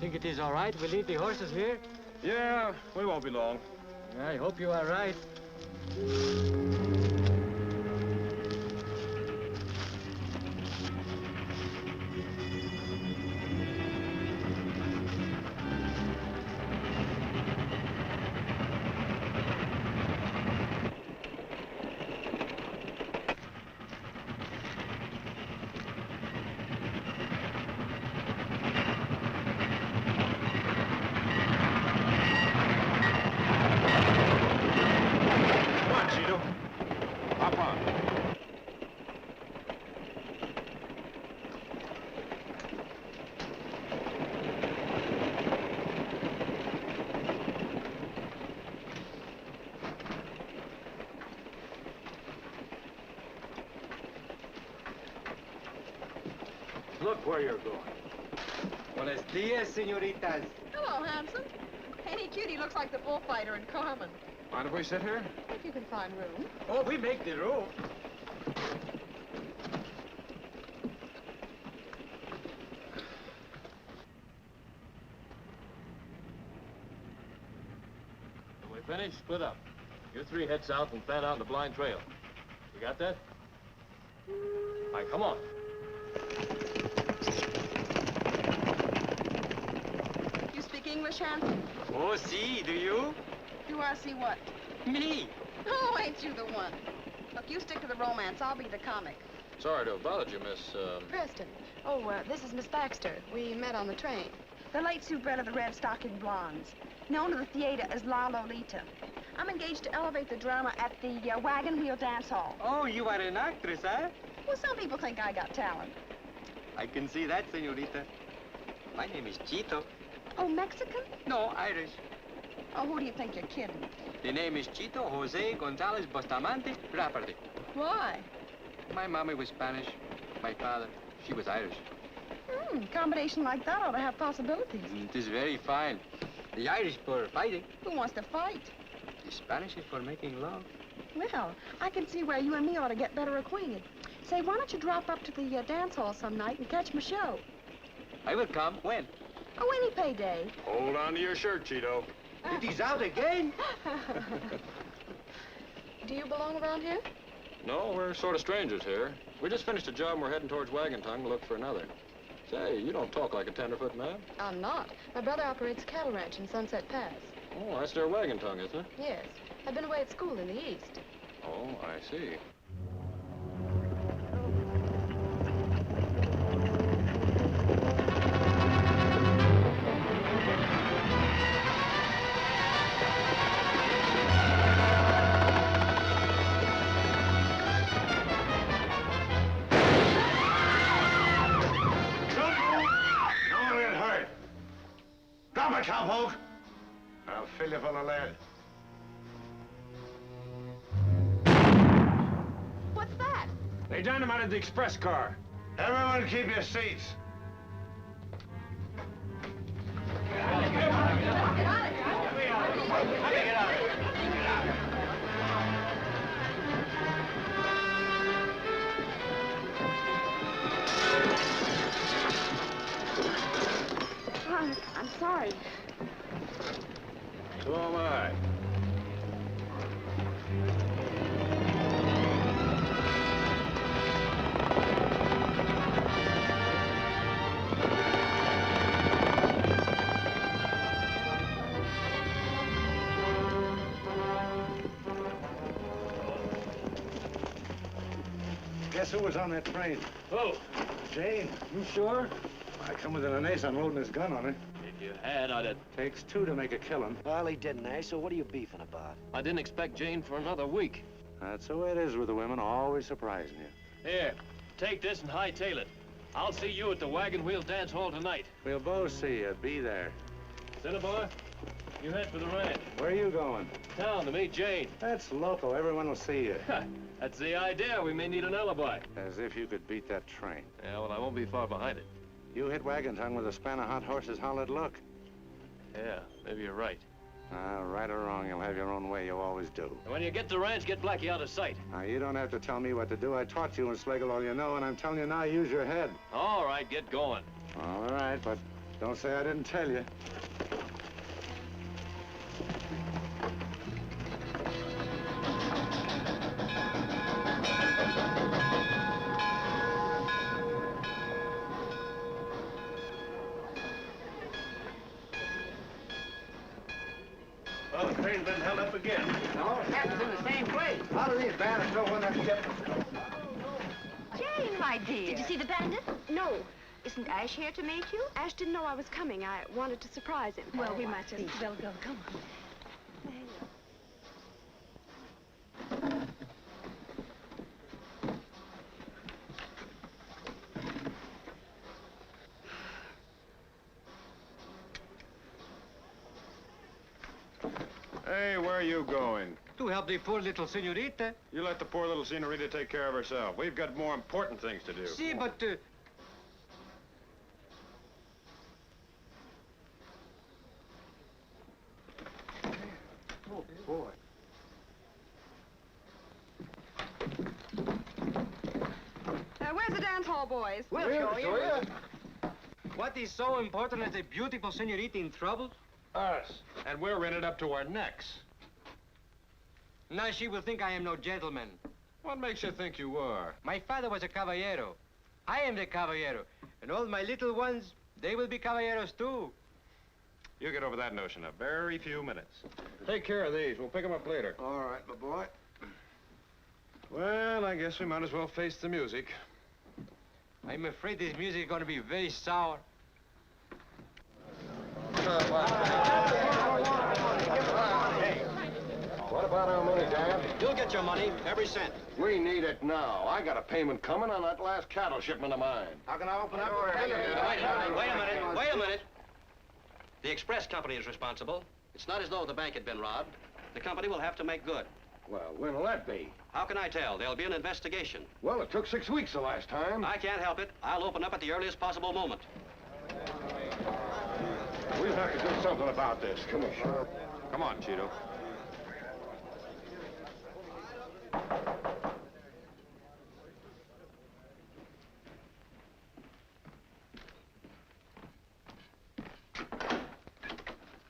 think it is all right? We'll leave the horses here? Yeah, we won't be long. I hope you are right. Look where you're going. Buenos dias, señoritas. Hello, handsome. Ain't he cute? He looks like the bullfighter in Carmen. Mind if we sit here? If you can find room. Oh, we make the room. When we finish, split up. You three head south and fan out in the blind trail. You got that? All right, come on. You speak English, handsome? Oh, see, do you? Do I see what? Me. Oh, ain't you the one? Look, you stick to the romance. I'll be the comic. Sorry to have bothered you, Miss, Preston. Oh, this is Miss Baxter. We met on the train. The late soubrette of the Red Stocking Blondes, known to the theater as La Lolita. I'm engaged to elevate the drama at the Wagon Wheel Dance Hall. Oh, you are an actress, eh? Well, some people think I got talent. I can see that, señorita. My name is Chito. Oh, Mexican? No, Irish. Oh, who do you think you're kidding? The name is Chito Jose Gonzalez Bustamante Rafferty. Why? My mommy was Spanish. My father, she was Irish. Combination like that ought to have possibilities. It is very fine. The Irish for fighting. Who wants to fight? The Spanish is for making love. Well, I can see where you and me ought to get better acquainted. Say, why don't you drop up to the dance hall some night and catch my show? I will come. When? Oh, any payday. Hold on to your shirt, Chito. It is out again. Do you belong around here? No, we're sort of strangers here. We just finished a job and we're heading towards Wagon Tongue to look for another. Say, you don't talk like a tenderfoot man. I'm not. My brother operates a cattle ranch in Sunset Pass. Oh, that's their Wagon Tongue, isn't it? Yes. I've been away at school in the East. Oh, I see. Cowpoke. I'll fill you full of lead. What's that? They dynamited the express car. Everyone keep your seats. I'm sorry. So am I. Guess who was on that train? Who? Zane. You sure? I come within an ace unloading his gun on it. If you had, I'd have... Takes two to make a killing. Well, he didn't, eh? So what are you beefing about? I didn't expect Jane for another week. That's the way it is with the women, always surprising you. Here, take this and hightail it. I'll see you at the Wagon Wheel Dance Hall tonight. We'll both see you. Be there. Cinnabar, you head for the ranch. Where are you going? Town to meet Jane. That's local. Everyone will see you. That's the idea. We may need an alibi. As if you could beat that train. Yeah, well, I won't be far behind it. You hit Wagon Tongue with a span of hot horses. How'll it look? Yeah, maybe you're right. Right or wrong, you'll have your own way. You always do. And when you get to the ranch, get Blackie out of sight. Now, you don't have to tell me what to do. I taught you in Schlegel all you know, and I'm telling you now, use your head. All right, get going. All right, but Don't say I didn't tell you. Well, the train's been held up again. No, it happens in the same place. How do these bandits know when that ship was? Jane, my dear. Did you see the bandit? No. Isn't Ash here to meet you? Ash didn't know I was coming. I wanted to surprise him. Well, we might just as well go. Come on. Hey, where are you going? To help the poor little senorita. You let the poor little senorita take care of herself. We've got more important things to do. See, but... Oh, boy. Where's the dance hall, boys? We'll show you. What is so important as a beautiful senorita in trouble? Us. And we're in it up to our necks. Now she will think I am no gentleman. What makes you think you are? My father was a caballero. I am the caballero. And all my little ones, they will be caballeros too. You get over that notion in a very few minutes. Take care of these. We'll pick them up later. All right, my boy. Well, I guess we might as well face the music. I'm afraid this music is going to be very sour. What about our money, Dad? You'll get your money, every cent. We need it now. I got a payment coming on that last cattle shipment of mine. How can I open up? Wait a minute. The express company is responsible. It's not as though the bank had been robbed. The company will have to make good. Well, when'll that be? How can I tell? There'll be an investigation. Well, it took 6 weeks the last time. I can't help it. I'll open up at the earliest possible moment. We'll have to do something about this, Commissioner. Come on, Chito.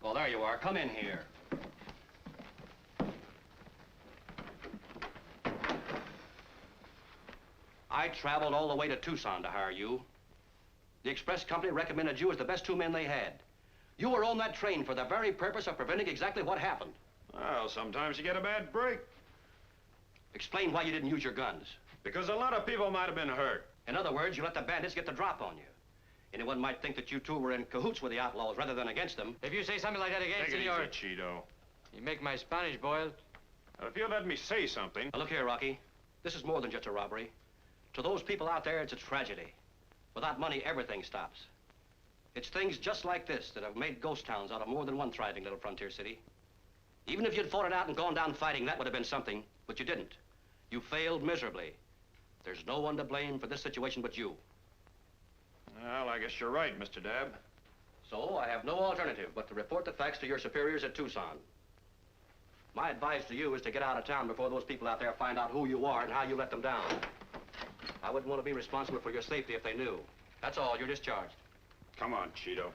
Well, there you are. Come in here. I traveled all the way to Tucson to hire you. The express company recommended you as the best two men they had. You were on that train for the very purpose of preventing exactly what happened. Well, sometimes you get a bad break. Explain why you didn't use your guns. Because a lot of people might have been hurt. In other words, you let the bandits get the drop on you. Anyone might think that you two were in cahoots with the outlaws rather than against them. If you say something like that again, Take it senor, easy, Chito. you make my Spanish boil. If you'll let me say something. Now, look here, Rocky. This is more than just a robbery. To those people out there, it's a tragedy. Without money, everything stops. It's things just like this that have made ghost towns out of more than one thriving little frontier city. Even if you'd fought it out and gone down fighting, that would have been something, but you didn't. You failed miserably. There's no one to blame for this situation but you. Well, I guess you're right, Mr. Dabb. So I have no alternative but to report the facts to your superiors at Tucson. My advice to you is to get out of town before those people out there find out who you are and how you let them down. I wouldn't want to be responsible for your safety if they knew. That's all. You're discharged. Come on, Chito.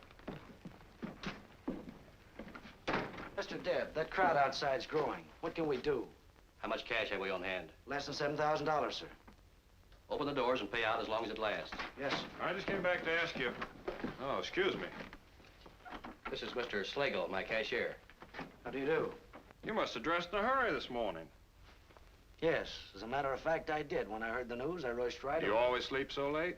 Mr. Deb, that crowd outside's growing. What can we do? How much cash have we on hand? Less than $7,000, sir. Open the doors and pay out as long as it lasts. Yes, sir. I just came back to ask you. Oh, excuse me. This is Mr. Slagle, my cashier. How do you do? You must have dressed in a hurry this morning. Yes, as a matter of fact, I did. When I heard the news, I rushed right Do you always sleep so late?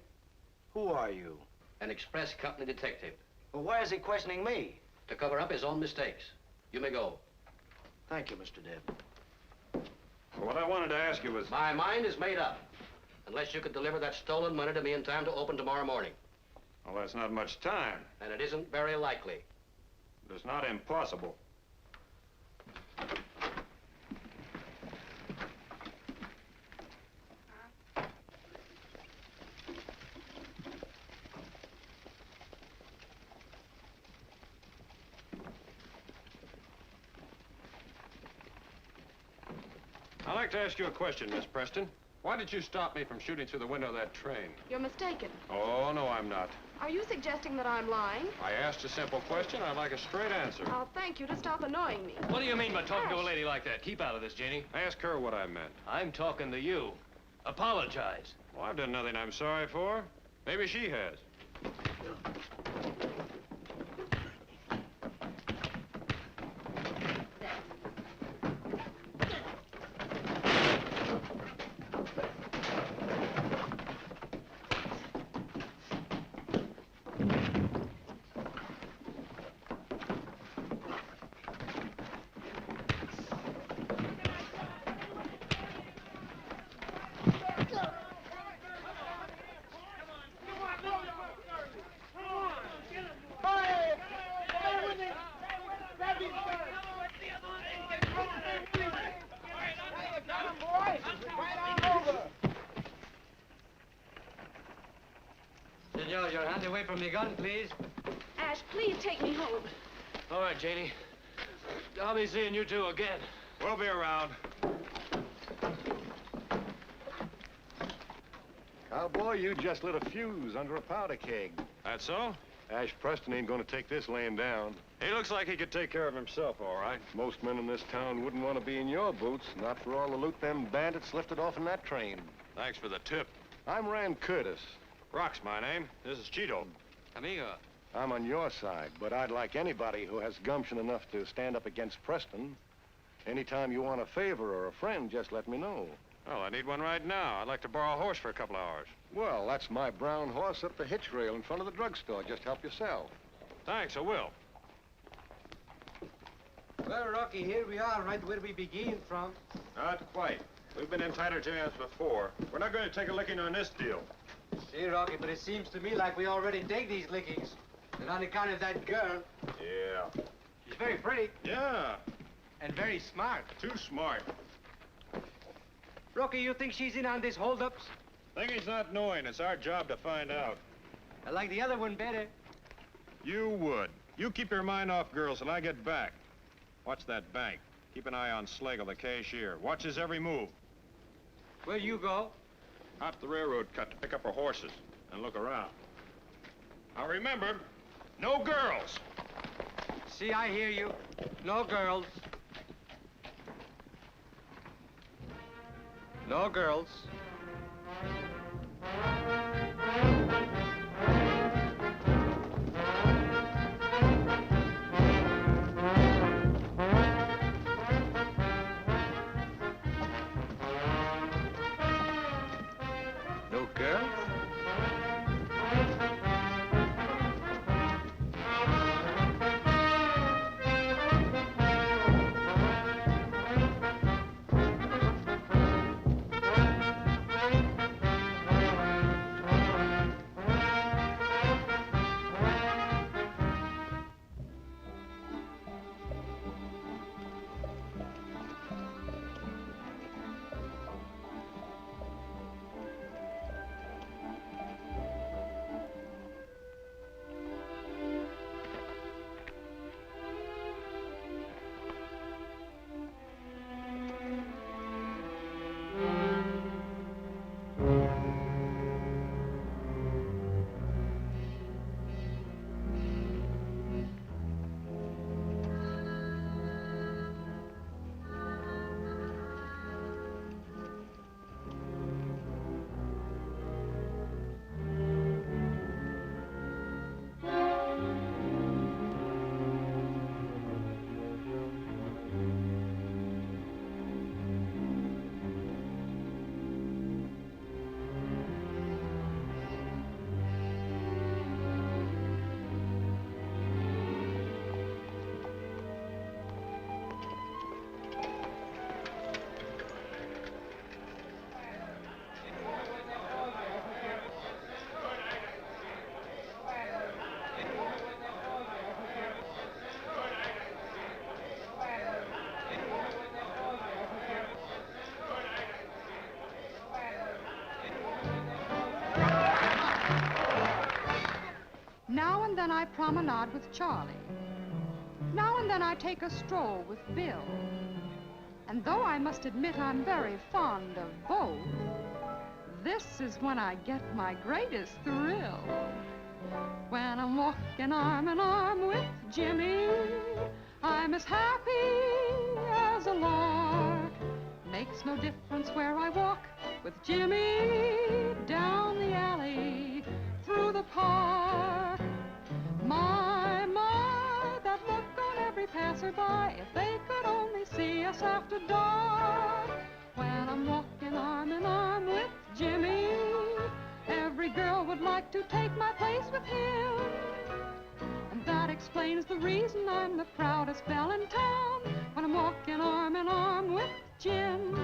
Who are you? An express company detective. Well, why is he questioning me? To cover up his own mistakes. You may go. Thank you, Mr. Deb. What I wanted to ask you was... My mind is made up. Unless you could deliver that stolen money to me in time to open tomorrow morning. Well, that's not much time. And it isn't very likely. It's not impossible. I'd like to ask you a question, Miss Preston. Why did you stop me from shooting through the window of that train? You're mistaken. Oh, no, I'm not. Are you suggesting that I'm lying? I asked a simple question. I'd like a straight answer. I'll thank you to stop annoying me. What do you mean by talking to a lady like that? Keep out of this, Janie. Ask her what I meant. I'm talking to you. Apologize. Well, I've done nothing I'm sorry for. Maybe she has. Senor, your hand away from the gun, please. Ash, please take me home. All right, Janie. I'll be seeing you two again. We'll be around. Cowboy, you just lit a fuse under a powder keg. That so? Ash Preston ain't gonna take this laying down. He looks like he could take care of himself, all right. Most men in this town wouldn't want to be in your boots, not for all the loot them bandits lifted off in that train. Thanks for the tip. I'm Rand Curtis. Rock's my name. This is Chito. Amigo. I'm on your side, but I'd like anybody who has gumption enough to stand up against Preston. Anytime you want a favor or a friend, just let me know. Well, I need one right now. I'd like to borrow a horse for a couple hours. Well, that's my brown horse up the hitch rail in front of the drugstore. Just help yourself. Thanks, I will. Well, Rocky, here we are, right where we began from. Not quite. We've been in tighter jams before. We're not going to take a licking on this deal. See, Rocky, but it seems to me like we already take these lickings. And on account of that girl, Yeah. she's very pretty Yeah. and very smart. Too smart. Rocky, you think she's in on this holdups? Think he's not knowing. It's our job to find out. I like the other one better. You would. You keep your mind off girls till I get back. Watch that bank. Keep an eye on Slagle, the cashier. Watch his every move. Where you go? Hop the railroad cut to pick up our horses and look around. Now remember, no girls. See, I hear you. No girls. No girls. No girls? Now and then I promenade with Charlie. Now and then I take a stroll with Bill. And though I must admit I'm very fond of both, this is when I get my greatest thrill. When I'm walking arm in arm with Jimmy, I'm as happy as a lark. Makes no difference where I walk with Jimmy, down the alley, through the park. My, that look on every passerby, if they could only see us after dark. When I'm walking arm in arm with Jimmy, every girl would like to take my place with him. And that explains the reason I'm the proudest belle in town, when I'm walking arm in arm with Jim.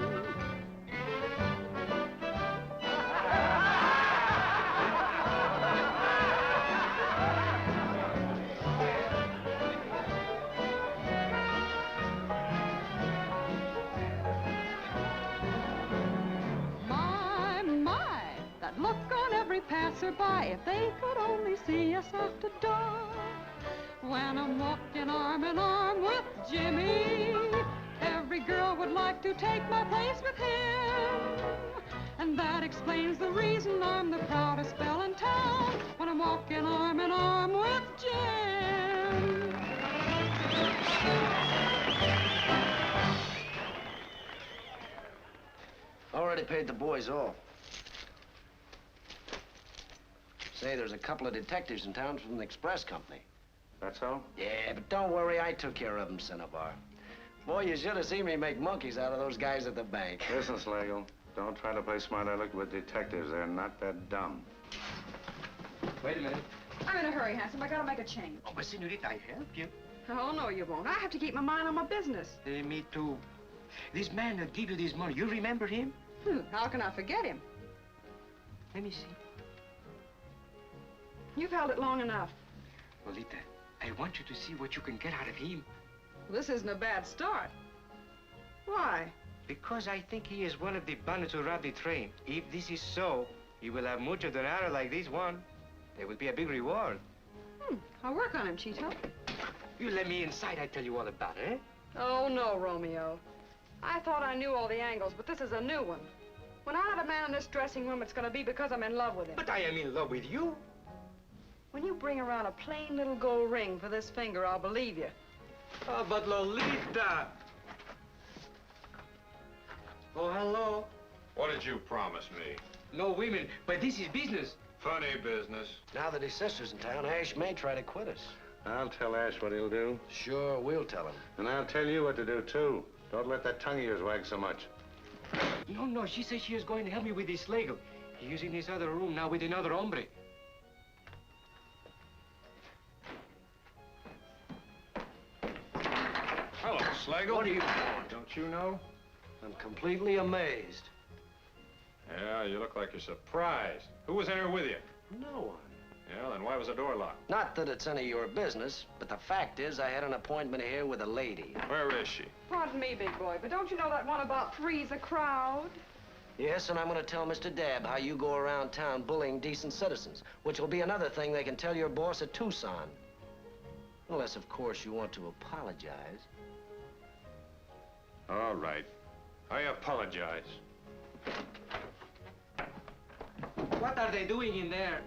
That look on every passerby, if they could only see us after dark. When I'm walking arm in arm with Jimmy, every girl would like to take my place with him. And that explains the reason I'm the proudest belle in town, when I'm walking arm in arm with Jim. Already paid the boys off. Say, there's a couple of detectives in town from the express company. That's all? Yeah, but don't worry, I took care of them, Cinnabar. Boy, you should have seen me make monkeys out of those guys at the bank. Listen, Slagle, don't try to play smart aleck with detectives. They're not that dumb. Wait a minute. I'm in a hurry, handsome. I gotta make a change. Oh, but senorita, I help you. Oh, no, you won't. I have to keep my mind on my business. Me too. This man that gave you this money, you remember him? How can I forget him? Let me see. You've held it long enough. Lolita, I want you to see what you can get out of him. This isn't a bad start. Why? Because I think he is one of the bandits who robbed the train. If this is so, he will have mucho dinero like this one. There will be a big reward. I'll work on him, Chito. You let me inside, I tell you all about it, eh? Oh, no, Romeo. I thought I knew all the angles, but this is a new one. When I let a man in this dressing room, it's gonna be because I'm in love with him. But I am in love with you. When you bring around a plain little gold ring for this finger, I'll believe you. Oh, but Lolita! Oh, hello. What did you promise me? No women, but this is business. Funny business. Now that his sister's in town, Ash may try to quit us. I'll tell Ash what he'll do. Sure, we'll tell him. And I'll tell you what to do, too. Don't let that tongue of yours wag so much. No, she says she is going to help me with this Slagle. He's in this other room now with another hombre. Hello, Slagle. What are you doing? Don't you know? I'm completely amazed. Yeah, you look like you're surprised. Who was in here with you? No one. Yeah, then why was the door locked? Not that it's any of your business, but the fact is I had an appointment here with a lady. Where is she? Pardon me, big boy, but don't you know that one about three's a crowd? Yes, and I'm going to tell Mr. Dabb how you go around town bullying decent citizens, which will be another thing they can tell your boss at Tucson. Unless, of course, you want to apologize. All right. I apologize. What are they doing in there?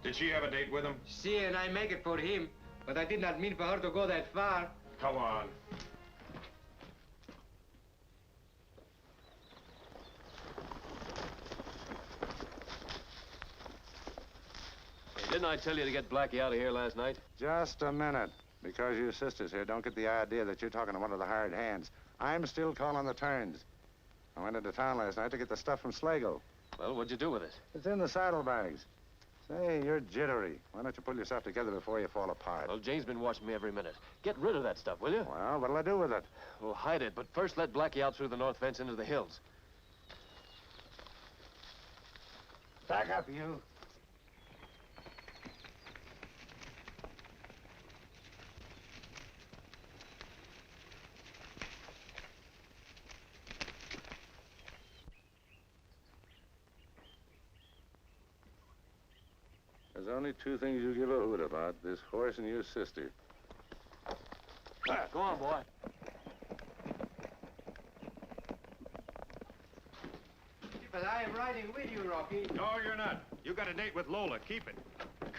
Did she have a date with him? See, and I make it for him, but I did not mean for her to go that far. Come on. Hey, didn't I tell you to get Blackie out of here last night? Just a minute. Because your sister's here, don't get the idea that you're talking to one of the hired hands. I'm still calling the turns. I went into town last night to get the stuff from Slagle. Well, what'd you do with it? It's in the saddlebags. Say, you're jittery. Why don't you pull yourself together before you fall apart? Well, Jane's been watching me every minute. Get rid of that stuff, will you? Well, what'll I do with it? Well, hide it, but first let Blackie out through the north fence into the hills. Back up, you. There's only two things you give a hoot about, this horse and your sister. Go on, boy. But I am riding with you, Rocky. No, you're not. You got a date with Lola. Keep it.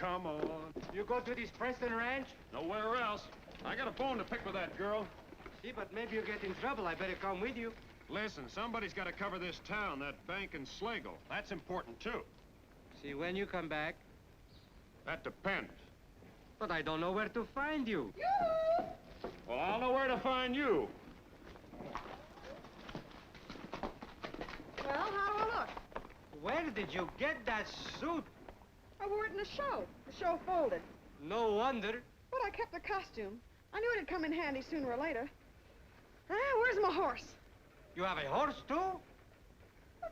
come on. You go to this Preston ranch? Nowhere else. I got a bone to pick with that girl. See, but maybe you get in trouble. I better come with you. Listen, somebody's got to cover this town, that bank in Slagle. That's important, too. See, when you come back. That depends. But I don't know where to find you. Well, I'll know where to find you. Well, how do I look? Where did you get that suit? I wore it in the show. The show folded. No wonder. But I kept the costume. I knew it'd come in handy sooner or later. Ah, where's my horse? You have a horse, too? Well,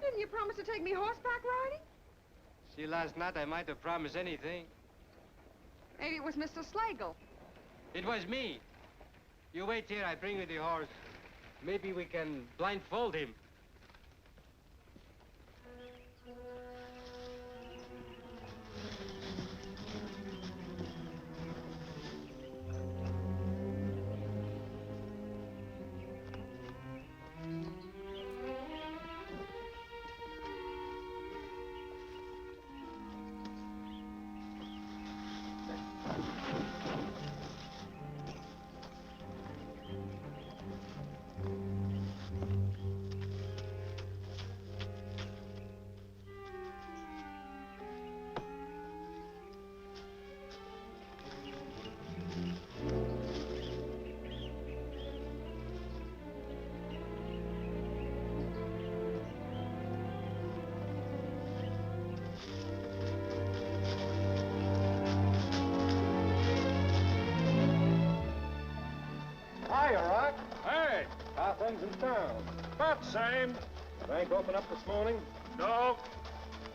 didn't you promise to take me horseback riding? See, last night I might have promised anything. Maybe it was Mr. Slagle. It was me. You wait here, I bring you the horse. Maybe we can blindfold him. Hiya, Rock. Hey, how things in town? About the same. Bank open up this morning? No.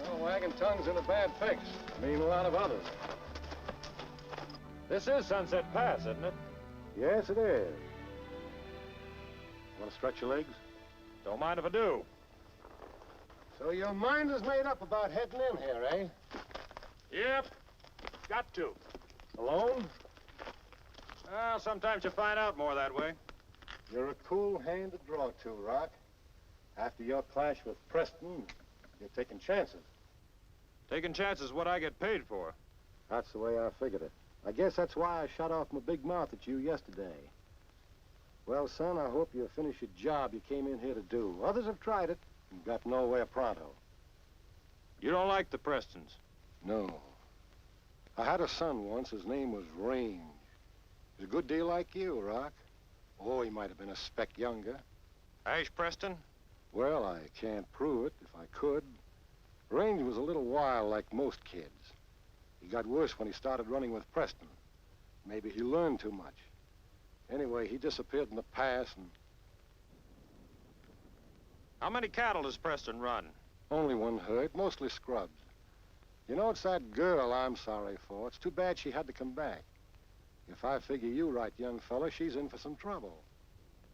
Well, wagging tongue's in a bad fix. Me and a lot of others. This is Sunset Pass, isn't it? Yes, it is. Want to stretch your legs? Don't mind if I do. So your mind is made up about heading in here, eh? Yep. Got to. Alone? Well, sometimes you find out more that way. You're a cool hand to draw to, Rock. After your clash with Preston, you're taking chances. Taking chances is what I get paid for. That's the way I figured it. I guess that's why I shut off my big mouth at you yesterday. Well, son, I hope you finish your job you came in here to do. Others have tried it and got nowhere pronto. You don't like the Prestons? No. I had a son once. His name was Range. He was a good deal like you, Rock. Oh, he might have been a speck younger. Ash Preston? Well, I can't prove it if I could. Range was a little wild like most kids. He got worse when he started running with Preston. Maybe he learned too much. Anyway, he disappeared in the pass and... How many cattle does Preston run? Only one herd, mostly scrubs. You know, it's that girl I'm sorry for. It's too bad she had to come back. If I figure you right, young fella, she's in for some trouble.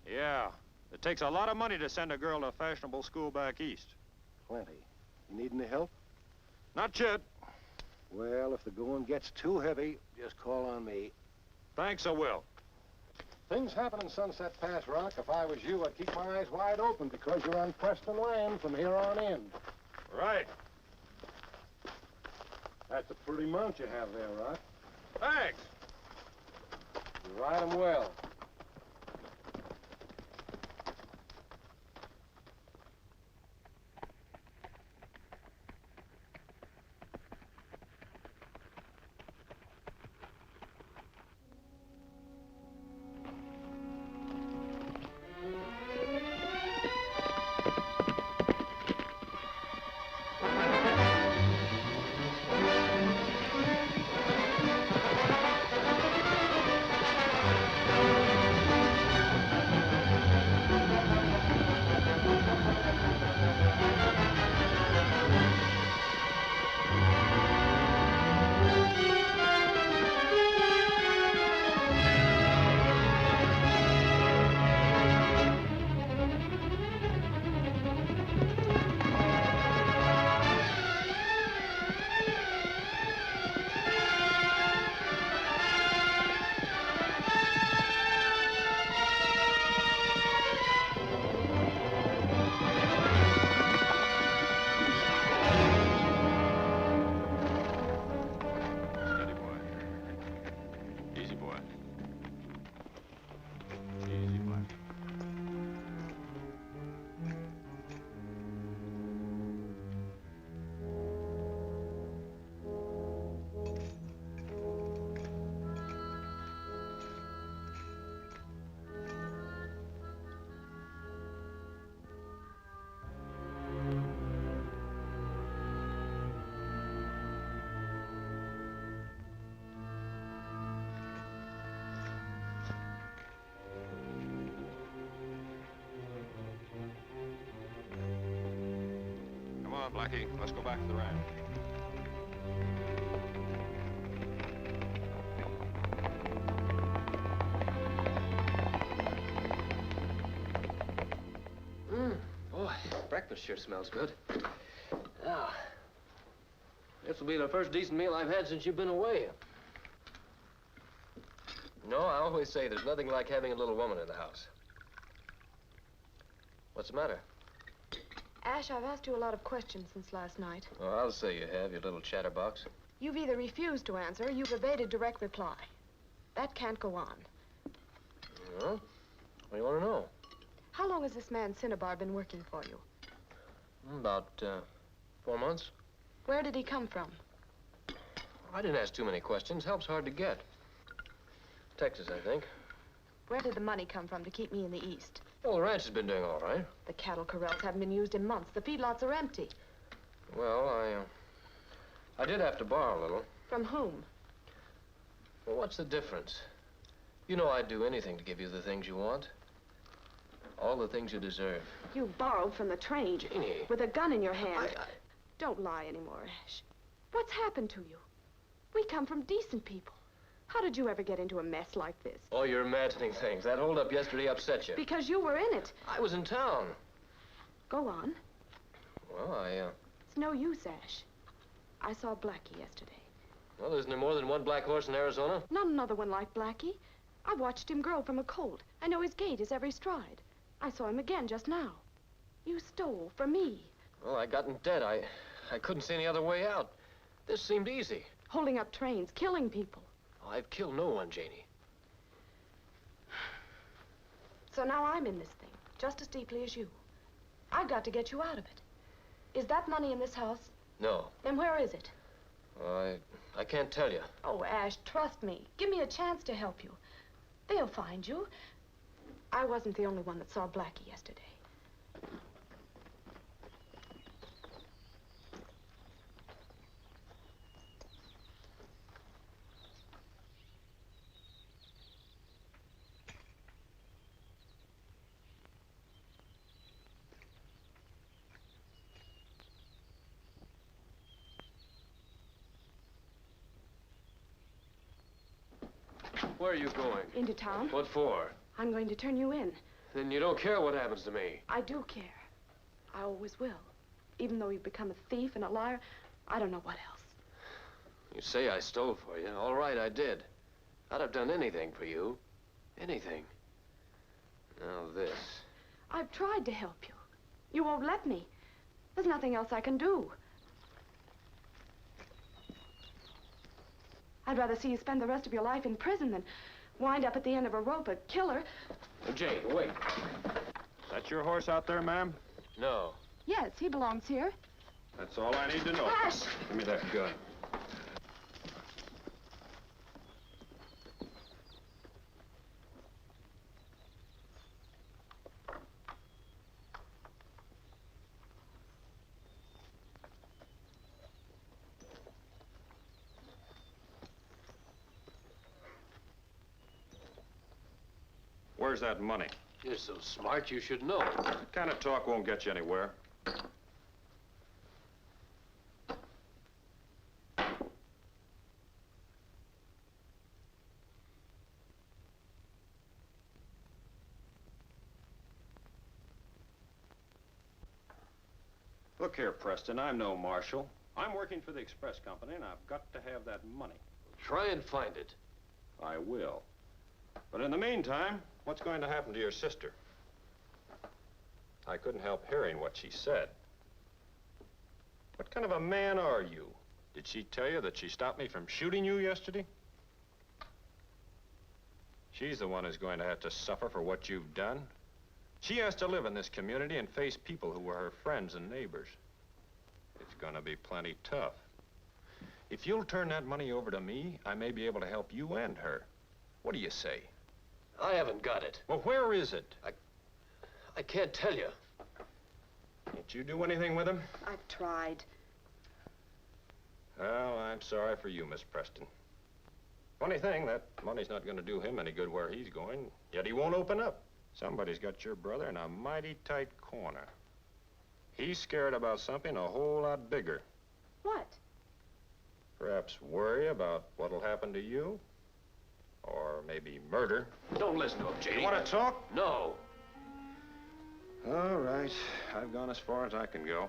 Yeah. It takes a lot of money to send a girl to a fashionable school back east. Plenty. You need any help? Not yet. Well, if the going gets too heavy, just call on me. Thanks, I will. Things happen in Sunset Pass, Rock. If I was you, I'd keep my eyes wide open because you're on Preston land from here on in. Right. That's a pretty mount you have there, Rock. Thanks. You ride 'em well. on, Blackie. Let's go back to the ranch. Boy, breakfast sure smells good. Now, this will be the first decent meal I've had since you've been away. No, I always say there's nothing like having a little woman in the house. What's the matter? Ash, I've asked you a lot of questions since last night. Oh, I'll say you have, you little chatterbox. You've either refused to answer or you've evaded direct reply. That can't go on. Well, what do you want to know? How long has this man Cinnabar been working for you? About 4 months. Where did he come from? I didn't ask too many questions. Help's hard to get. Texas, I think. Where did the money come from to keep me in the East? Well, the ranch has been doing all right. The cattle corrals haven't been used in months. The feedlots are empty. Well, I did have to borrow a little. From whom? Well, what's the difference? You know I'd do anything to give you the things you want. All the things you deserve. You borrowed from the train. Janie. With a gun in your hand. Don't lie anymore, Ash. What's happened to you? We come from decent people. How did you ever get into a mess like this? Oh, you're imagining things. That holdup yesterday upset you. Because you were in it. I was in town. Go on. Well, It's no use, Ash. I saw Blackie yesterday. Well, isn't there more than one black horse in Arizona? Not another one like Blackie. I watched him grow from a colt. I know his gait, his every stride. I saw him again just now. You stole from me. Well, I got in debt. I couldn't see any other way out. This seemed easy. Holding up trains, killing people. Oh, I've killed no one, Janie. So now I'm in this thing, just as deeply as you. I've got to get you out of it. Is that money in this house? No. Then where is it? Well, I can't tell you. Oh, Ash, trust me. Give me a chance to help you. They'll find you. I wasn't the only one that saw Blackie yesterday. Where are you going? Into town? What for? I'm going to turn you in. Then you don't care what happens to me. I do care. I always will. Even though you've become a thief and a liar, I don't know what else. You say I stole for you. All right, I did. I'd have done anything for you. Anything. Now this. I've tried to help you. You won't let me. There's nothing else I can do. I'd rather see you spend the rest of your life in prison than wind up at the end of a rope a killer. Jane, wait. That's your horse out there, ma'am? No. Yes, he belongs here. That's all I need to know. Ash! Give me that gun. Where's that money? You're so smart, you should know. That kind of talk won't get you anywhere. Look here, Preston, I'm no marshal. I'm working for the express company, and I've got to have that money. Try and find it. I will. But in the meantime, what's going to happen to your sister? I couldn't help hearing what she said. What kind of a man are you? Did she tell you that she stopped me from shooting you yesterday? She's the one who's going to have to suffer for what you've done. She has to live in this community and face people who were her friends and neighbors. It's going to be plenty tough. If you'll turn that money over to me, I may be able to help you and her. What do you say? I haven't got it. Well, where is it? I can't tell you. Can't you do anything with him? I've tried. Well, I'm sorry for you, Miss Preston. Funny thing, that money's not going to do him any good where he's going, yet he won't open up. Somebody's got your brother in a mighty tight corner. He's scared about something a whole lot bigger. What? Perhaps worry about what'll happen to you. Or maybe murder. Don't listen to him, Janie. You want to talk? No. All right. I've gone as far as I can go.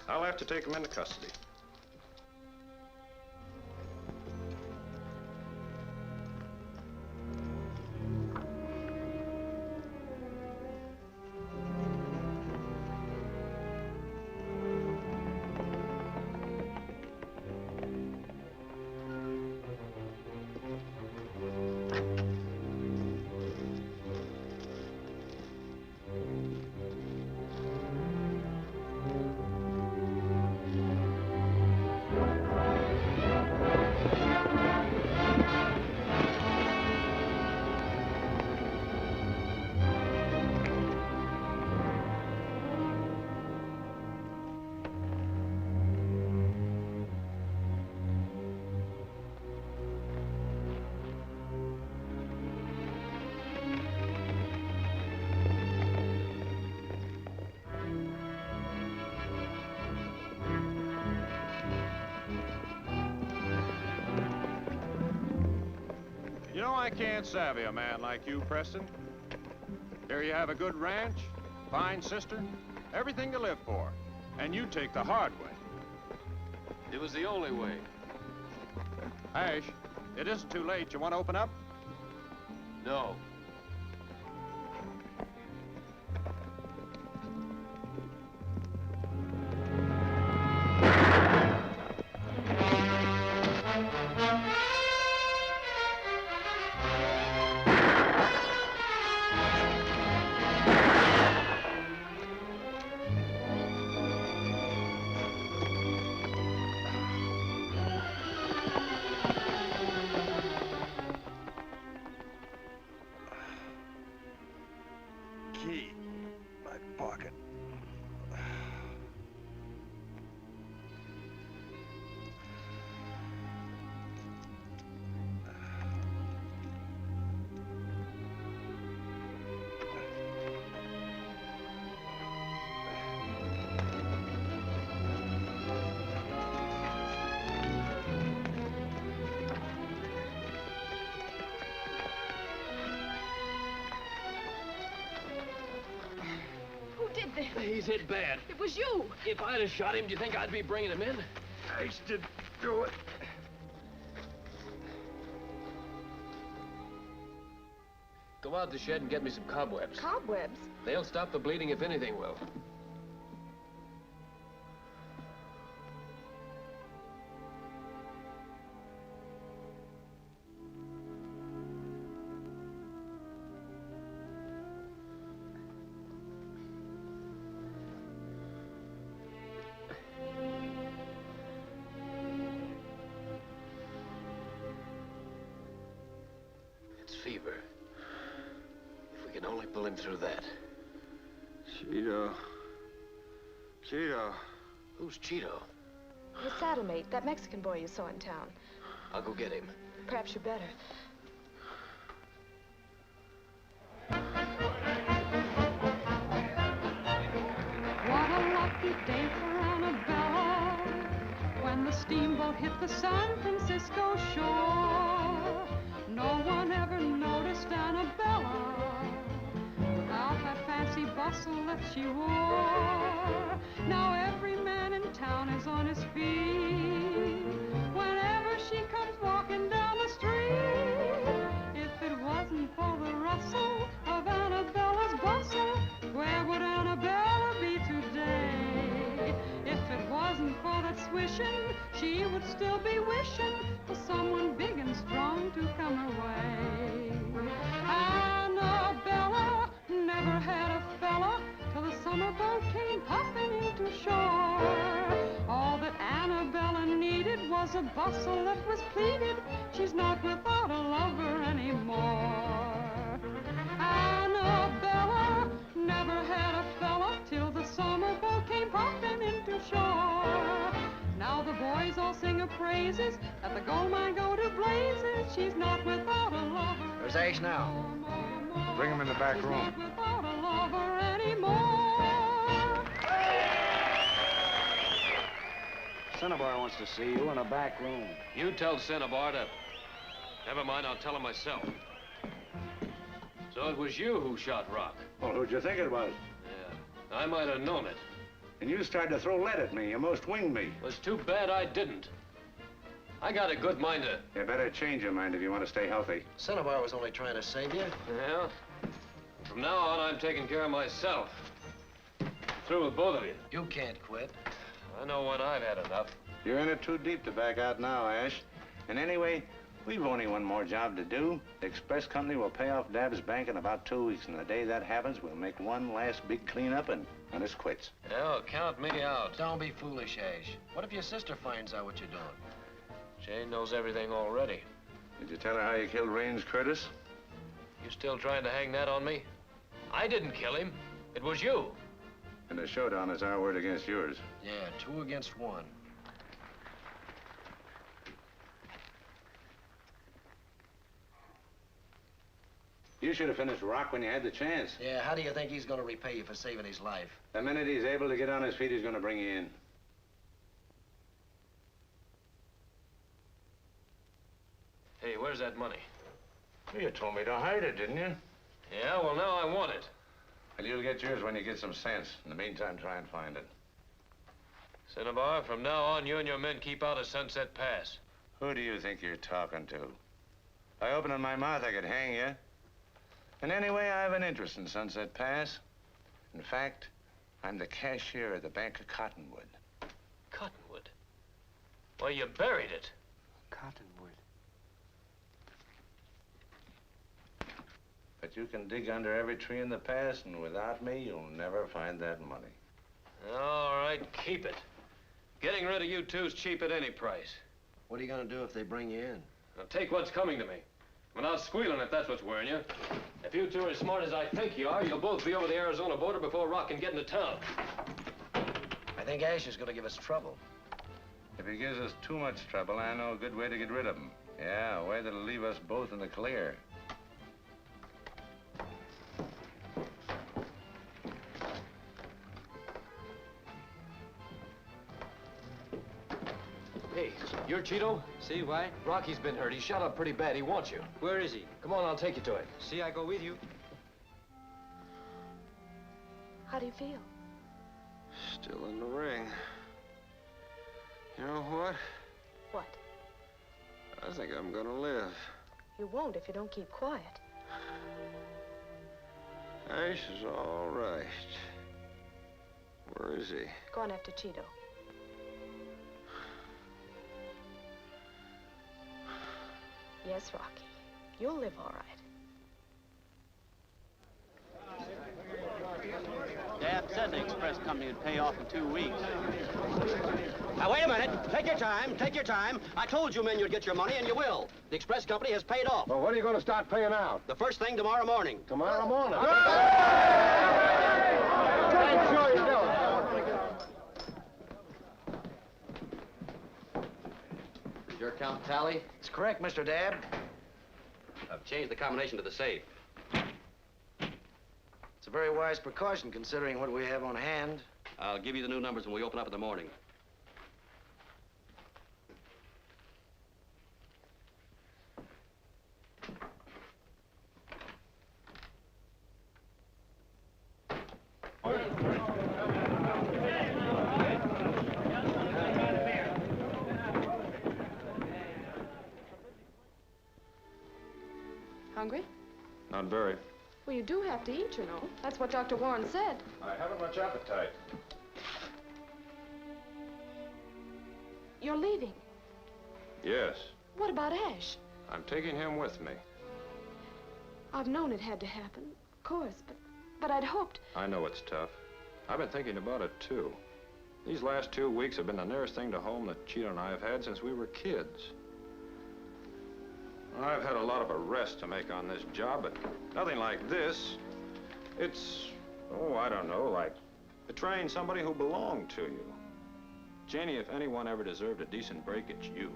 I'll have to take him into custody. You know, I can't savvy a man like you, Preston. Here you have a good ranch, fine sister, everything to live for. And you take the hard way. It was the only way. Ash, it isn't too late. You want to open up? No. Key. My pocket. He's hit bad. It was you. If I'd have shot him, do you think I'd be bringing him in? Ash did do it. Go out the shed and get me some cobwebs. Cobwebs? They'll stop the bleeding if anything will. Fever. If we can only pull him through that. Chito. Chito. Who's Chito? His saddlemate, that Mexican boy you saw in town. I'll go get him. Perhaps you better. What a lucky day for Annabella when the steamboat hit the San Francisco shore. No one ever noticed Annabella without that fancy bustle that she wore. Now every man in town is on his feet whenever she comes walking down the street. If it wasn't for the rustle of Annabella's bustle, where would Annabella be today? If it wasn't for that swishing, she would still be wishing for someone big and strong to come her way. Annabella never had a fella till the summer boat came puffing into shore. All that Annabella needed was a bustle that was pleated. She's not without a lover anymore. Annabella never had a fella till the summer boat came puffing into shore. Now the boys all sing her praises, that the gold mine go to blazes. She's not without a lover. Where's Ash now? Bring him in the back room. She's not without a lover anymore. Cinnabar wants to see you in a back room. You tell Cinnabar to... Never mind, I'll tell him myself. So it was you who shot Rock? Well, who'd you think it was? Yeah, I might have known it. And you started to throw lead at me. You most winged me. It was too bad I didn't. I got a good mind to... You better change your mind if you want to stay healthy. Cinnabar was only trying to save you. Yeah? From now on, I'm taking care of myself. Through with both of you. You can't quit. I know when I've had enough. You're in it too deep to back out now, Ash. And anyway, we've only one more job to do. The express company will pay off Dabb's bank in about 2 weeks, and the day that happens, we'll make one last big cleanup and us quits. Hell, count me out. Don't be foolish, Ash. What if your sister finds out what you're doing? Jane knows everything already. Did you tell her how you killed Raines Curtis? You still trying to hang that on me? I didn't kill him. It was you. And the showdown is our word against yours. Yeah, 2 against 1. You should have finished Rock when you had the chance. Yeah, how do you think he's going to repay you for saving his life? The minute he's able to get on his feet, he's going to bring you in. Hey, where's that money? You told me to hide it, didn't you? Yeah, well, now I want it. Well, you'll get yours when you get some sense. In the meantime, try and find it. Cinnabar, from now on, you and your men keep out of Sunset Pass. Who do you think you're talking to? If I opened my mouth, I could hang you. And anyway, I have an interest in Sunset Pass. In fact, I'm the cashier at the Bank of Cottonwood. Cottonwood? Well, you buried it. Cottonwood. But you can dig under every tree in the pass, and without me, you'll never find that money. All right, keep it. Getting rid of you two's cheap at any price. What are you going to do if they bring you in? Now, take what's coming to me. Without squealing, if that's what's wearing you. If you two are as smart as I think you are, you'll both be over the Arizona border before Rock can get into town. I think Ash is going to give us trouble. If he gives us too much trouble, I know a good way to get rid of him. Yeah, a way that'll leave us both in the clear. Hey, you're Chito? See, why? Rocky's been hurt. He's shot up pretty bad. He wants you. Where is he? Come on, I'll take you to him. See, I go with you. How do you feel? Still in the ring. You know what? What? I think I'm gonna live. You won't if you don't keep quiet. Ash is all right. Where is he? Going after Chito. Yes, Rocky. You'll live all right. Dad said the express company would pay off in 2 weeks. Now, wait a minute. Take your time. Take your time. I told you men you'd get your money, and you will. The express company has paid off. Well, when are you going to start paying out? The first thing tomorrow morning. Tomorrow morning? Make sure you do it. Did your count tally? It's correct, Mr. Dabb. I've changed the combination to the safe. It's a very wise precaution considering what we have on hand. I'll give you the new numbers when we open up in the morning. Hungry? Not very. Well, you do have to eat, you know. That's what Dr. Warren said. I haven't much appetite. You're leaving. Yes. What about Ash? I'm taking him with me. I've known it had to happen, of course, but I'd hoped... I know it's tough. I've been thinking about it, too. These last 2 weeks have been the nearest thing to home that Chito and I have had since we were kids. I've had a lot of arrests to make on this job, but nothing like this. It's, oh, I don't know, like betraying somebody who belonged to you. Janie, if anyone ever deserved a decent break, it's you.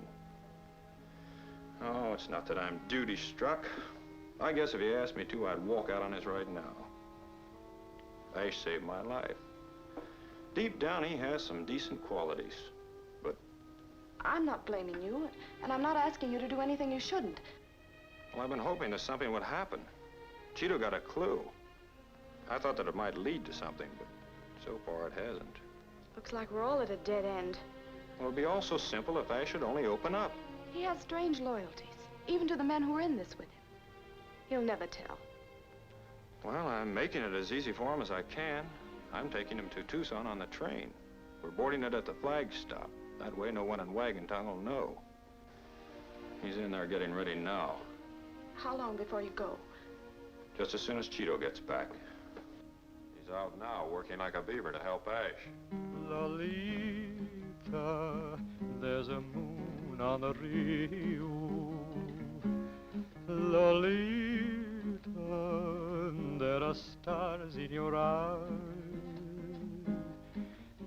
Oh, it's not that I'm duty-struck. I guess if you asked me to, I'd walk out on this right now. Ash saved my life. Deep down, he has some decent qualities, but I'm not blaming you, and I'm not asking you to do anything you shouldn't. Well, I've been hoping that something would happen. Chito got a clue. I thought that it might lead to something, but so far it hasn't. Looks like we're all at a dead end. Well, it'd be all so simple if Ash should only open up. He has strange loyalties, even to the men who are in this with him. He'll never tell. Well, I'm making it as easy for him as I can. I'm taking him to Tucson on the train. We're boarding it at the flag stop. That way no one in Wagon Tongue will know. He's in there getting ready now. How long before you go? Just as soon as Chito gets back. He's out now working like a beaver to help Ash. Lolita, there's a moon on the Rio. Lolita, there are stars in your eyes.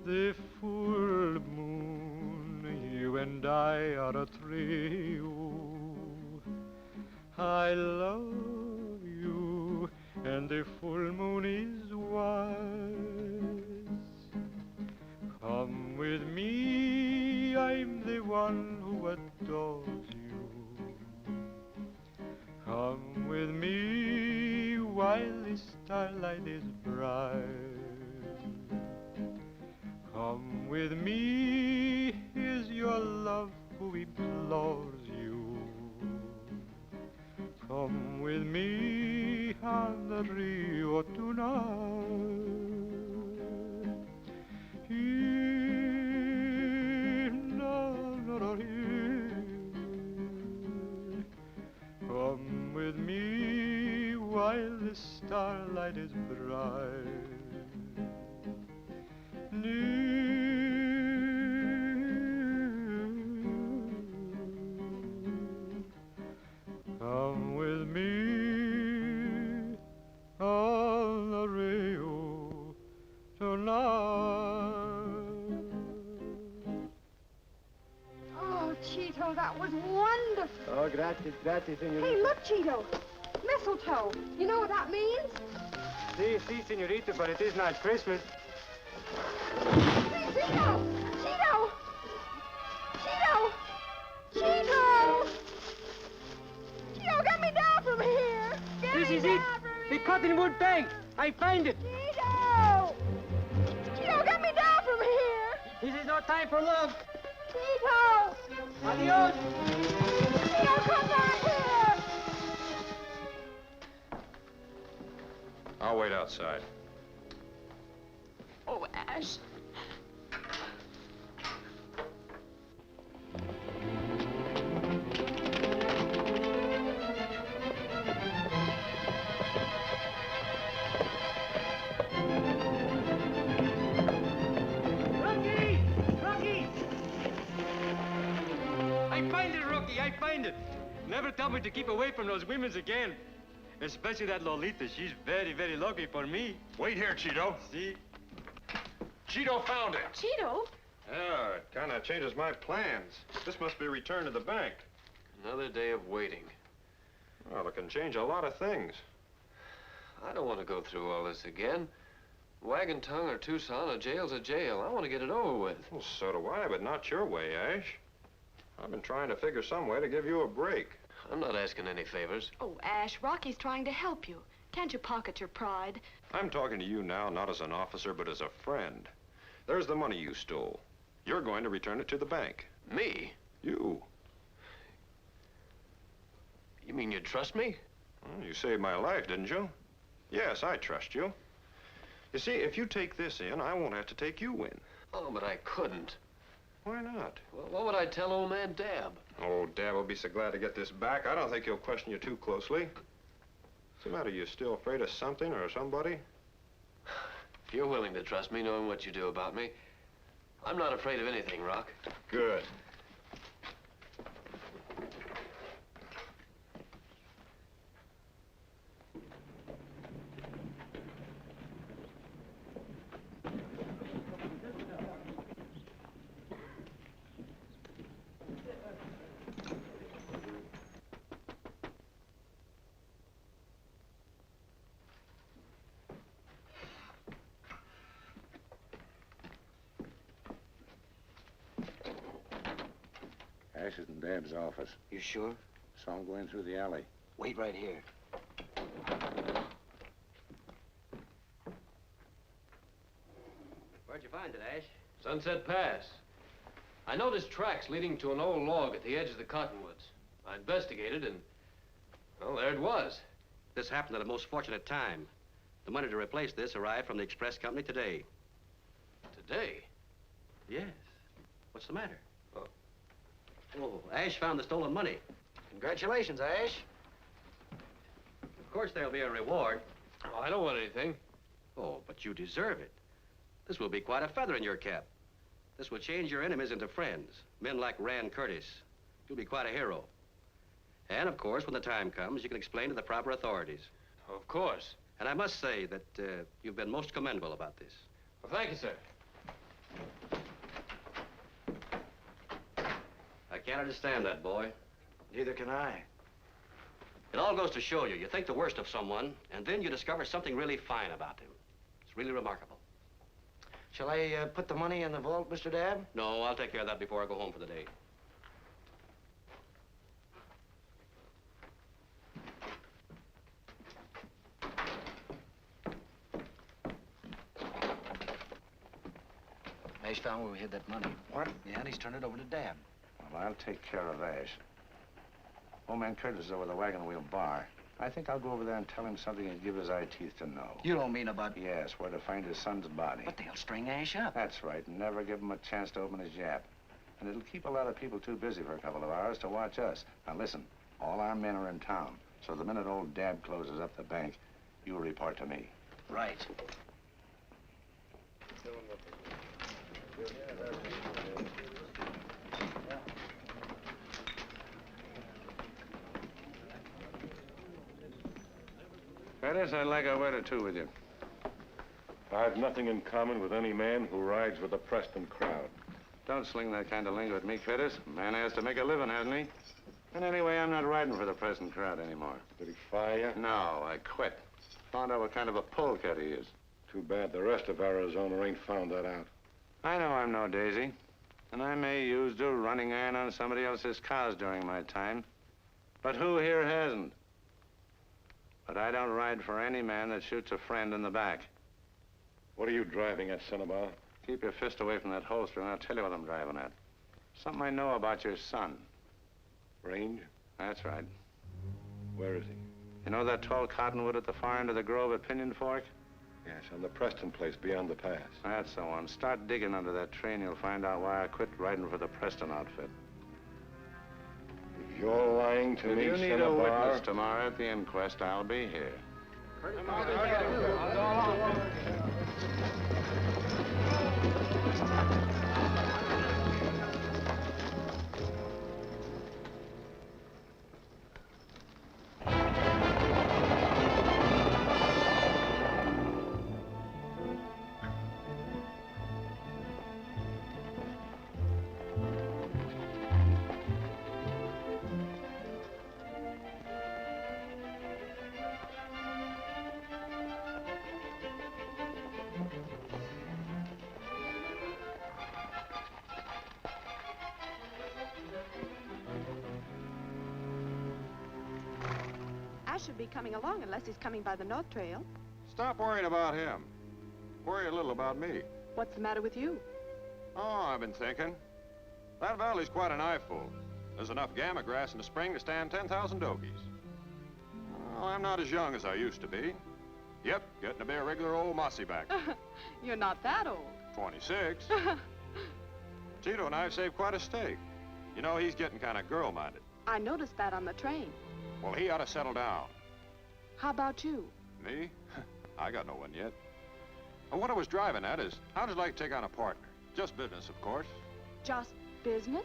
The full moon, you and I are a trio. I love you, and the full moon is wise. Come with me, I'm the one who adores you. Come with me while the starlight is bright. Come with me, here's your love who implores you. Come with me on the Rio tonight. Come with me while the starlight is bright. Come with me on the Rio tonight. Oh, Chito, that was wonderful. Oh, grazie, grazie, senorita. Hey, look, Chito. Mistletoe. You know what that means? Si, senorita, but it is not Christmas. Hey, Chito! Chito! Chito! Chito! Chito, get me down from here! This is it! The Cottonwood Bank! I find it! Chito! Chito, get me down from here! This is no time for love! Chito! Adios! Chito, come back here! I'll wait outside. Oh, Ash. I find it. Never tell me to keep away from those women's again. Especially that Lolita. She's very, very lucky for me. Wait here, Chito. See? Chito found it. Chito? Yeah, it kind of changes my plans. This must be returned to the bank. Another day of waiting. Well, it can change a lot of things. I don't want to go through all this again. Wagon Tongue or Tucson, a jail's a jail. I want to get it over with. Well, so do I, but not your way, Ash. I've been trying to figure some way to give you a break. I'm not asking any favors. Oh, Ash, Rocky's trying to help you. Can't you pocket your pride? I'm talking to you now, not as an officer, but as a friend. There's the money you stole. You're going to return it to the bank. Me? You. You mean you trust me? Well, you saved my life, didn't you? Yes, I trust you. You see, if you take this in, I won't have to take you in. Oh, but I couldn't. Why not? Well, what would I tell old man Dab? Oh, Dad will be so glad to get this back. I don't think he'll question you too closely. What's the matter? You still afraid of something or somebody? If you're willing to trust me, knowing what you do about me, I'm not afraid of anything, Rock. Good. Ash is in Dab's office. You sure? Saw him going through the alley. Wait right here. Where'd you find it, Ash? Sunset Pass. I noticed tracks leading to an old log at the edge of the cottonwoods. I investigated and, well, there it was. This happened at a most fortunate time. The money to replace this arrived from the express company today. Today? Yes. What's the matter? Oh, Ash found the stolen money. Congratulations, Ash. Of course, there'll be a reward. Oh, I don't want anything. Oh, but you deserve it. This will be quite a feather in your cap. This will change your enemies into friends. Men like Rand Curtis. You'll be quite a hero. And, of course, when the time comes, you can explain to the proper authorities. Of course. And I must say that you've been most commendable about this. Well, thank you, sir. I can't understand that, boy. Neither can I. It all goes to show you. You think the worst of someone, and then you discover something really fine about him. It's really remarkable. Shall I put the money in the vault, Mr. Dabb? No, I'll take care of that before I go home for the day. Ash found where we hid that money. What? Yeah, and he's turned it over to Dabb. Well, I'll take care of Ash. Old man Curtis is over the wagon wheel bar. I think I'll go over there and tell him something he'd give his eye teeth to know. You don't mean about... Yes, where to find his son's body. But they'll string Ash up. That's right. Never give him a chance to open his yap. And it'll keep a lot of people too busy for a couple of hours to watch us. Now, listen. All our men are in town. So the minute old Dabb closes up the bank, you'll report to me. Right. Curtis, I'd like a word or two with you. I've nothing in common with any man who rides with the Preston crowd. Don't sling that kind of lingo at me, Curtis. A man has to make a living, hasn't he? And anyway, I'm not riding for the Preston crowd anymore. Did he fire you? No, I quit. Found out what kind of a polecat he is. Too bad the rest of Arizona ain't found that out. I know I'm no daisy. And I may use the running iron on somebody else's cars during my time. But who here hasn't? But I don't ride for any man that shoots a friend in the back. What are you driving at, Cinnabar? Keep your fist away from that holster, and I'll tell you what I'm driving at. Something I know about your son. Range? That's right. Where is he? You know that tall cottonwood at the far end of the grove at Pinion Fork? Yes, on the Preston place beyond the pass. That's the one. Start digging under that tree, and you'll find out why I quit riding for the Preston outfit. If you're lying to me, If you need Cinnabar... a witness tomorrow at the inquest, I'll be here. Ash should be coming along unless he's coming by the North Trail. Stop worrying about him. Worry a little about me. What's the matter with you? Oh, I've been thinking. That valley's quite an eyeful. There's enough gamma grass in the spring to stand 10,000 dogies. Oh, I'm not as young as I used to be. Yep, getting to be a regular old mossy back. You're not that old. 26. Chito and I have saved quite a stake. You know, he's getting kind of girl-minded. I noticed that on the train. Well, he ought to settle down. How about you? Me? I got no one yet. And what I was driving at is, how'd you like to take on a partner? Just business, of course. Just business?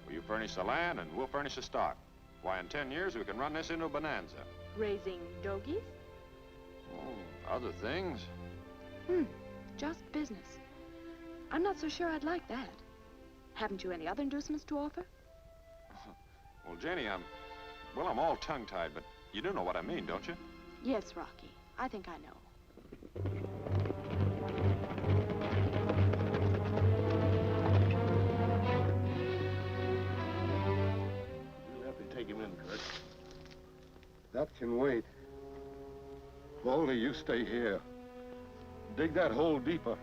Well, you furnish the land, and we'll furnish the stock. Why, in 10 years, we can run this into a bonanza. Raising dogies? Oh, other things? Just business. I'm not so sure I'd like that. Haven't you any other inducements to offer? Well, Jenny, I'm all tongue-tied, but you do know what I mean, don't you? Yes, Rocky. I think I know. can wait. Baldy, you stay here. Dig that hole deeper.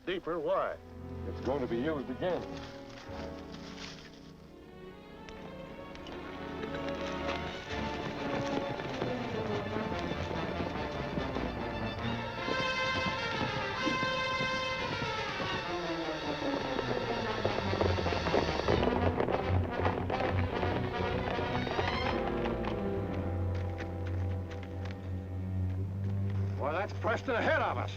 Deeper? Why? It's going to be used again. Why, that's Preston ahead of us.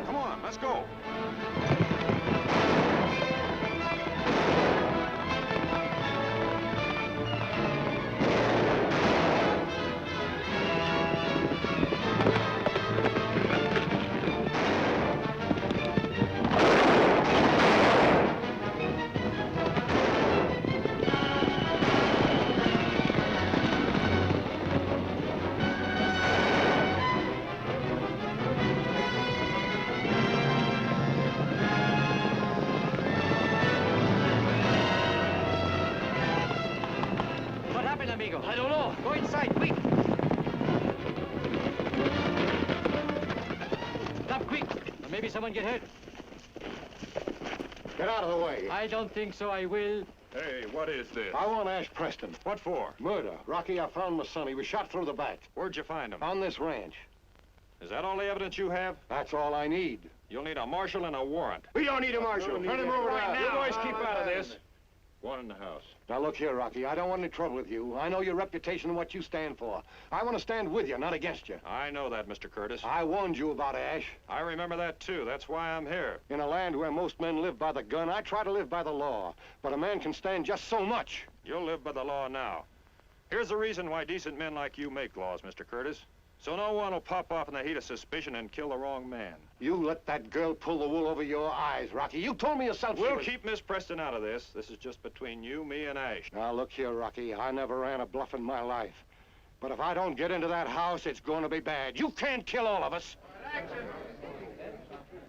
Come on, let's go. What happened, amigo? I don't know. Go inside, quick. Stop, quick. Maybe someone get hurt. Get out of the way. I don't think so. I will. Hey, what is this? I want Ash Preston. What for? Murder. Rocky, I found my son. He was shot through the back. Where'd you find him? On this ranch. Is that all the evidence you have? That's all I need. You'll need a marshal and a warrant. We don't need a marshal. Turn him over Right now. You boys keep out of this. One in the house. Now, look here, Rocky. I don't want any trouble with you. I know your reputation and what you stand for. I want to stand with you, not against you. I know that, Mr. Curtis. I warned you about Ash. I remember that, too. That's why I'm here. In a land where most men live by the gun, I try to live by the law. But a man can stand just so much. You'll live by the law now. Here's the reason why decent men like you make laws, Mr. Curtis. So no one will pop off in the heat of suspicion and kill the wrong man. You let that girl pull the wool over your eyes, Rocky. You told me yourself she We'll was... keep Miss Preston out of this. This is just between you, me, and Ash. Now, look here, Rocky. I never ran a bluff in my life. But if I don't get into that house, it's going to be bad. You can't kill all of us.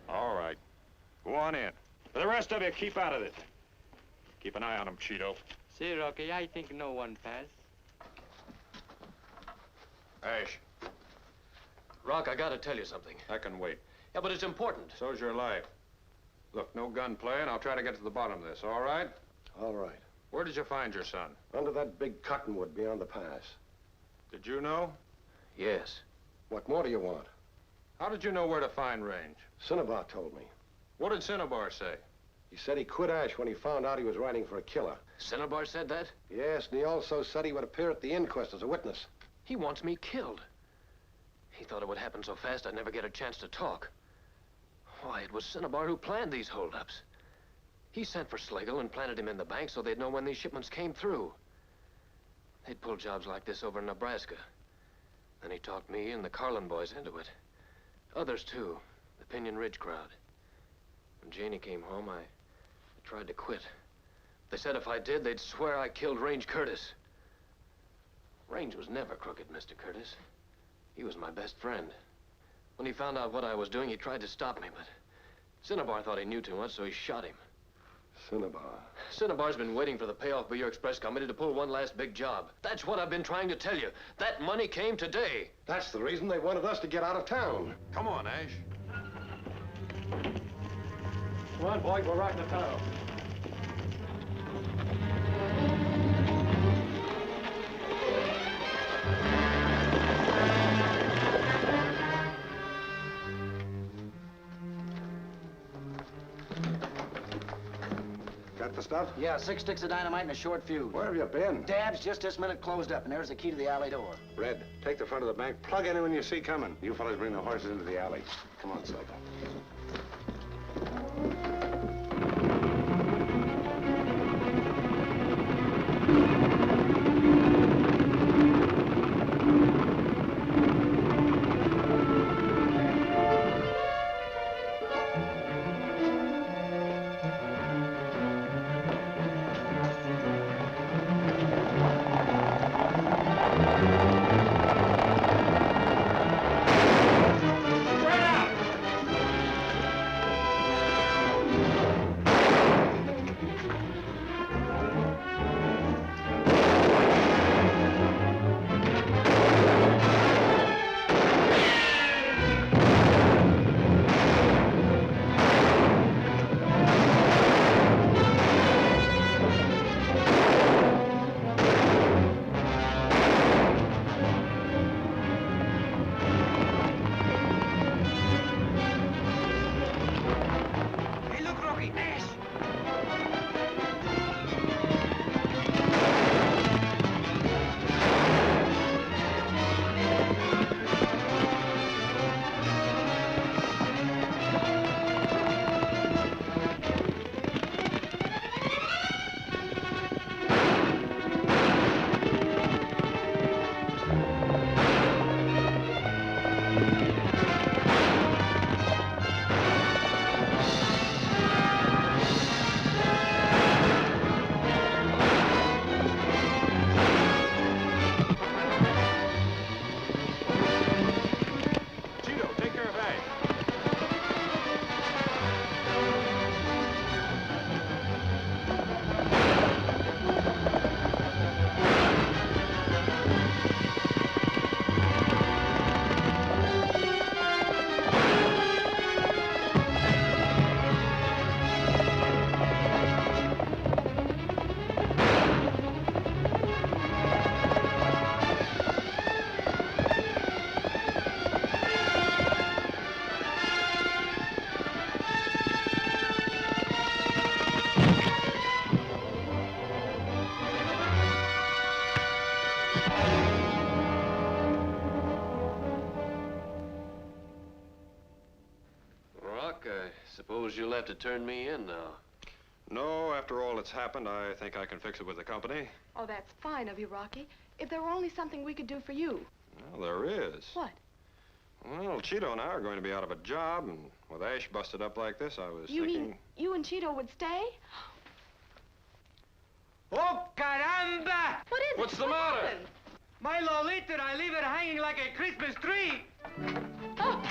All right. Go on in. The rest of you, keep out of it. Keep an eye on him, Chito. See, Rocky, I think no one passed. Ash, Rock, I gotta tell you something. I can wait. Yeah, but it's important. So's your life. Look, no gunplay, and I'll try to get to the bottom of this, all right? All right. Where did you find your son? Under that big cottonwood beyond the pass. Did you know? Yes. What more do you want? How did you know where to find range? Cinnabar told me. What did Cinnabar say? He said he quit Ash when he found out he was riding for a killer. Cinnabar said that? Yes, and he also said he would appear at the inquest as a witness. He wants me killed. He thought it would happen so fast I'd never get a chance to talk. Why, it was Cinnabar who planned these holdups. He sent for Slagle and planted him in the bank so they'd know when these shipments came through. They'd pull jobs like this over in Nebraska. Then he talked me and the Carlin boys into it. Others, too. The Pinion Ridge crowd. When Janie came home, I tried to quit. They said if I did, they'd swear I killed Range Curtis. Range was never crooked, Mr. Curtis. He was my best friend. When he found out what I was doing, he tried to stop me, but Cinnabar thought he knew too much, so he shot him. Cinnabar. Cinnabar's been waiting for the payoff by your express company to pull one last big job. That's what I've been trying to tell you. That money came today. That's the reason they wanted us to get out of town. Come on, Ash. Come on, boys, we're riding to town. Got the stuff? Yeah, 6 sticks of dynamite and a short fuse. Where have you been? Dab's just this minute closed up, and there's the key to the alley door. Red, take the front of the bank, plug anyone you see coming. You fellas bring the horses into the alley. Come on, Slagle. Doc. I suppose you'll have to turn me in now. No, after all that's happened, I think I can fix it with the company. Oh, that's fine of you, Rocky. If there were only something we could do for you. Well, there is. What? Well, Chito and I are going to be out of a job, and with Ash busted up like this, I was You thinking... mean you and Chito would stay? Oh, caramba! What is it? What's the What matter? happened? My Lolita, I leave it hanging like a Christmas tree. Oh.